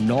9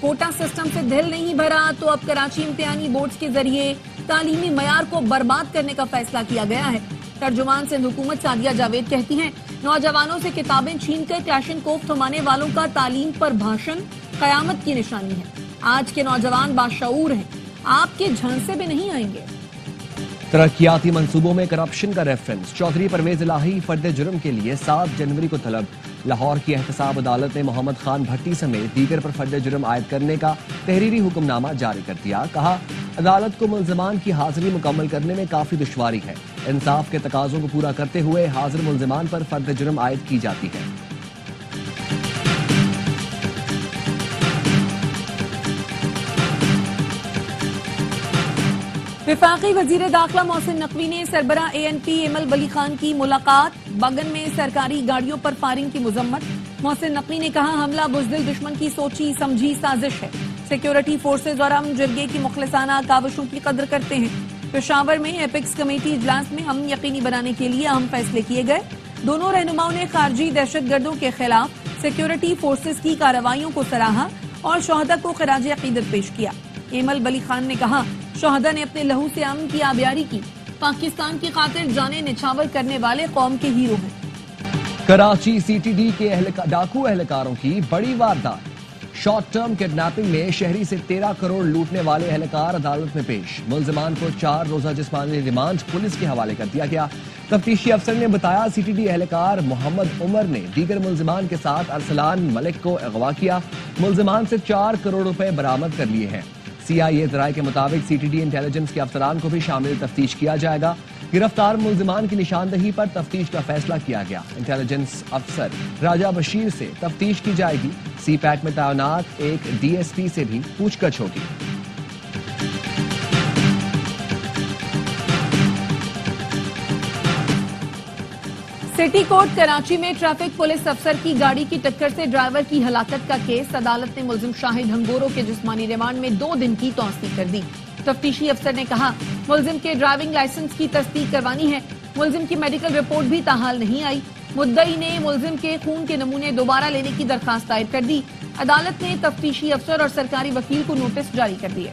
quota system سے دل نہیں بھرا تو اب کراچی امتحانی بورڈز کے ذریعے تعلیمی معیار کو برباد کرنے کا فیصلہ کیا گیا ہے۔ ترجمان سندھ حکومت سعدیہ جاوید کہتی ہیں، نوجوانوں سے کتابیں چھین کر کلاشنکوف تھمانے والوں کا تعلیم پر بھاشن قیامت کی نشانی ہے۔ آج کے نوجوان باشعور ہیں، آپ کے جھانسے بھی نہیں آئیں گے۔ ترقیاتی منصوبوں میں کرپشن کا ریفرنس، چودھری پرویز الہی فرد جرم کے لیے 7 جنوری کو طلب۔ لاہور کی احتساب عدالت نے محمد خان بھٹی سمیت دیگر پر فرد جرم عائد کرنے کا تحریری حکم نامہ جاری کر دیا۔ کہا، عدالت کو ملزمان کی حاضری مکمل کرنے میں کافی دشواری ہے، انصاف کے تقاضوں کو پورا کرتے ہوئے حاضر ملزمان پر فرد جرم عائد کی جاتی ہے۔ وفاقی وزیر داخلہ محسن نقوی نے سربراہ ANP ایمل ولی خان کی ملاقات، بگن میں سرکاری گاڑیوں پر فائرنگ کی مذمت۔ محسن نقوی نے کہا، حملہ بزدل دشمن کی سوچی سمجھی سازش ہے، سیکیورٹی فورسز اور امن جرگے کی مخلصانہ کاوشوں کی قدر کرتے ہیں۔ پشاور میں ایپیکس کمیٹی اجلاس میں امن یقینی بنانے کے لیے اہم فیصلے کیے گئے۔ دونوں رہنماؤں نے خارجی دہشت گردوں کے خلاف سیکیورٹی فورسز کی کارروائیوں کو سراہا اور شہداء کو خراج عقیدت پیش کیا۔ ایمل ولی خان نے کہا، شہداء نے اپنے لہو سے امن کی آبیاری کی، پاکستان کی خاطر جانیں نچھاور کرنے والے قوم کے ہیرو ہیں۔ کراچی CTD کے ڈاکو اہلکاروں کی بڑی واردات، شارٹ ٹرم کڈنیپنگ میں شہری سے 13 کروڑ لوٹنے والے اہلکار عدالت میں پیش۔ ملزمان کو 4 روزہ جسمانی ریمانڈ پولیس کے حوالے کر دیا گیا۔ تفتیشی افسر نے بتایا، CTD اہلکار محمد عمر نے دیگر ملزمان کے ساتھ ارسلان ملک کو اغوا کیا۔ ملزمان سے 4 کروڑ روپے برآمد کر لیے ہیں۔ CIA ذرائع کے مطابق CTD انٹیلیجنس کے افسران کو بھی شامل تفتیش کیا جائے گا۔ گرفتار ملزمان کی نشاندہی پر تفتیش کا فیصلہ کیا گیا۔ انٹیلیجنس افسر راجہ بشیر سے تفتیش کی جائے گی۔ CPAT میں تعینات ایک DSP سے بھی پوچھ گچھ ہوگی۔ سٹی کورٹ کراچی میں ٹریفک پولیس افسر کی گاڑی کی ٹکر سے ڈرائیور کی ہلاکت کا کیس، عدالت نے ملزم شاہد ہنگورو کے جسمانی ریمانڈ میں 2 دن کی توسیع کر دی۔ تفتیشی افسر نے کہا، ملزم کے ڈرائیونگ لائسنس کی تصدیق کروانی ہے، ملزم کی میڈیکل رپورٹ بھی تاحال نہیں آئی۔ مدعی نے ملزم کے خون کے نمونے دوبارہ لینے کی درخواست دائر کر دی۔ عدالت نے تفتیشی افسر اور سرکاری وکیل کو نوٹس جاری کر دیے۔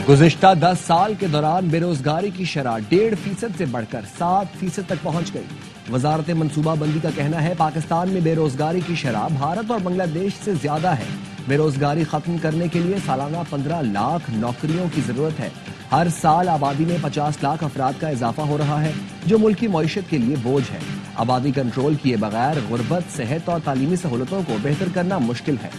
گزشتہ 10 سال کے دوران بے روزگاری کی شرح 1.5% سے بڑھ کر 7% تک پہنچ گئی۔ وزارت منصوبہ بندی کا کہنا ہے، پاکستان میں بے روزگاری کی شرح بھارت اور بنگلہ دیش سے زیادہ ہے۔ بے روزگاری ختم کرنے کے لیے سالانہ 15 لاکھ نوکریوں کی ضرورت ہے۔ ہر سال آبادی میں 50 لاکھ افراد کا اضافہ ہو رہا ہے، جو ملکی معیشت کے لیے بوجھ ہے۔ آبادی کنٹرول کیے بغیر غربت، صحت اور تعلیمی سہولتوں کو بہتر کرنا مشکل ہے۔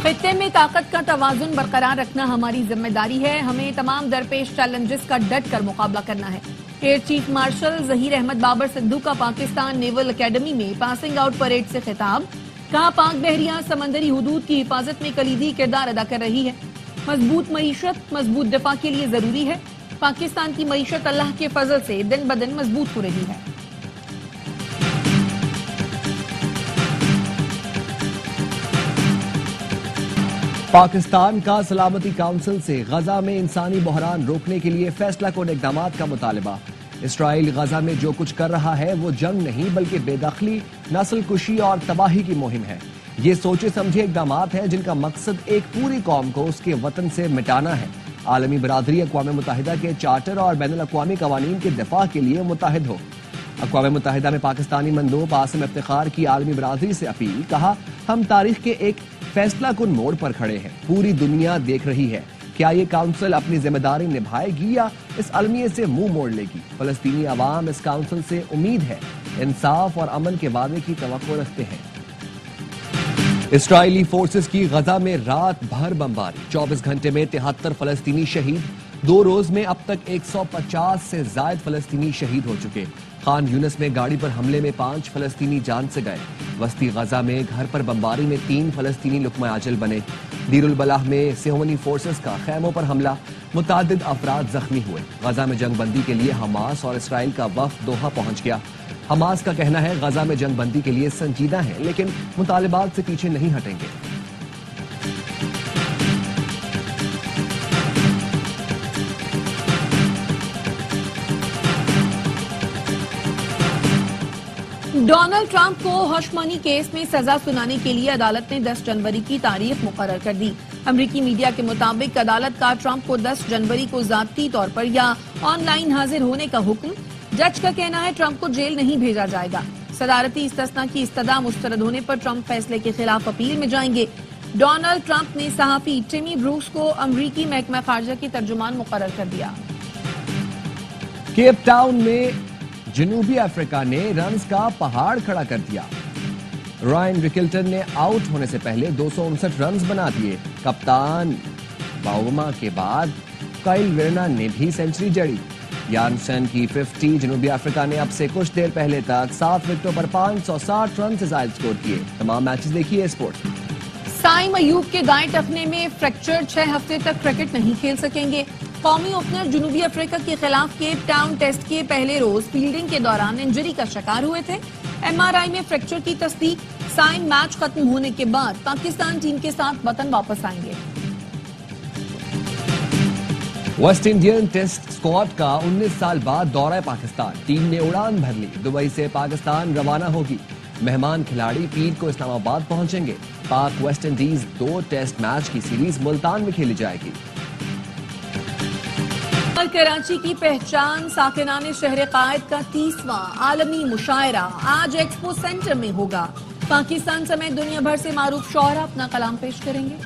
خطے میں طاقت کا توازن برقرار رکھنا ہماری ذمہ داری ہے، ہمیں تمام درپیش چیلنجز کا ڈٹ کر مقابلہ کرنا ہے۔ Air chief marshal Zaheer Ahmed Babar Sidhu کا پاکستان نیول اکیڈمی میں پاسنگ آؤٹ پریڈ سے خطاب، کہا، پاک بحریہ سمندری حدود کی حفاظت میں کلیدی کردار ادا کر رہی ہے۔ مضبوط معیشت مضبوط دفاع کے لیے ضروری ہے۔ پاکستان کی معیشت اللہ کے فضل سے دن بدن مضبوط ہو رہی ہے۔ پاکستان کا سلامتی کونسل سے غزہ میں انسانی بحران روکنے کے لیے فیصلہ کن اقدامات کا مطالبہ۔ اسرائیل غزہ میں جو کچھ کر رہا ہے وہ جنگ نہیں بلکہ بے دخلی، نسل کشی اور تباہی کی مہم ہے۔ یہ سوچے سمجھے اقدامات ہیں جن کا مقصد ایک پوری قوم کو اس کے وطن سے مٹانا ہے۔ عالمی برادری اقوام متحدہ کے چارٹر اور بین الاقوامی قوانین کے دفاع کے لیے متحد ہو۔ اقوام متحدہ میں پاکستانی مندوب عاصم افتخار کی عالمی برادری سے اپیل، کہا، ہم تاریخ کے ایک فیصلہ کن موڑ پر کھڑے ہیں، پوری دنیا دیکھ رہی ہے، کیا یہ کونسل اپنی ذمہ داری نبھائے گی یا اس المیے سے منہ موڑ لے گی؟ فلسطینی عوام اس کونسل سے امید ہے، انصاف اور امن کے وعدے کی توقع رکھتے ہیں۔ اسرائیلی فورسز کی غزہ میں رات بھر بمباری، 24 گھنٹے میں 73 فلسطینی شہید، 2 روز میں اب تک 150 سے زائد فلسطینی شہید ہو چکے۔ خان یونس میں گاڑی پر حملے میں 5 فلسطینی جان سے گئے۔ وسطی غزہ میں گھر پر بمباری میں 3 فلسطینی لقمہ اجل بنے۔ دیر البلح میں صہیونی فورسز کا خیموں پر حملہ، متعدد افراد زخمی ہوئے۔ غزہ میں جنگ بندی کے لیے حماس اور اسرائیل کا وفد دوحہ پہنچ گیا۔ حماس کا کہنا ہے غزہ میں جنگ بندی کے لیے سنجیدہ ہیں لیکن مطالبات سے پیچھے نہیں ہٹیں گے۔ ڈونلڈ ٹرمپ کو ہش منی کیس میں سزا سنانے کے لیے عدالت نے 10 جنوری کی تاریخ مقرر کر دی۔ امریکی میڈیا کے مطابق عدالت کا ٹرمپ کو 10 جنوری کو ذاتی طور پر یا آن لائن حاضر ہونے کا حکم۔ جج کا کہنا ہے ٹرمپ کو جیل نہیں بھیجا جائے گا۔ صدارتی استثناء کی استدعا مسترد ہونے پر ٹرمپ فیصلے کے خلاف اپیل میں جائیں گے۔ ڈونلڈ ٹرمپ نے صحافی ٹیمی بروکس کو امریکی محکمہ خارجہ کی ترجمان مقرر کر دیا۔ کیپ ٹاؤن میں جنوبی افریقہ نے رنز کا پہاڑ کھڑا کر دیا۔ رائن ریکلٹن نے آؤٹ ہونے سے پہلے 259 رنز بنا دیے۔ کپتان باؤما کے بعد کائل ویرنر نے بھی سینچری جڑی۔ یانسن کی 50 جنوبی افریقہ نے اب سے کچھ دیر پہلے تک 7 وکٹوں پر 560 رن سے زائد سکور کیے۔ تمام میچز دیکھیے اسپورٹس میں۔ سائم ایوب کے دائیں ٹخنے میں فریکچر 6 ہفتے تک کرکٹ نہیں کھیل سکیں گے۔ قومی اوپنر جنوبی افریقہ کے خلاف کیپ ٹاؤن ٹیسٹ کے پہلے روز فیلڈنگ کے دوران انجری کا شکار ہوئے تھے۔ ایم آر آئی میں فریکچر کی تصدیق۔ سائم میچ ختم ہونے کے بعد پاکستان ٹیم کے ساتھ وطن واپس آئیں گے۔ ویسٹ انڈین ٹیسٹ اسکواڈ کا 19 سال بعد دورہ پاکستان۔ ٹیم نے اڑان بھر لی۔ دبئی سے پاکستان روانہ ہوگی۔ مہمان کھلاڑی پیر کو اسلام آباد پہنچیں گے۔ پاک ویسٹ انڈیز 2 ٹیسٹ میچ کی سیریز ملتان میں کھیلی جائے گی۔ کراچی کی پہچان ساکنان شہر قائد کا 30واں عالمی مشاعرہ آج ایکسپو سینٹر میں ہوگا۔ پاکستان سمیت دنیا بھر سے معروف شعراء اپنا کلام پیش کریں گے۔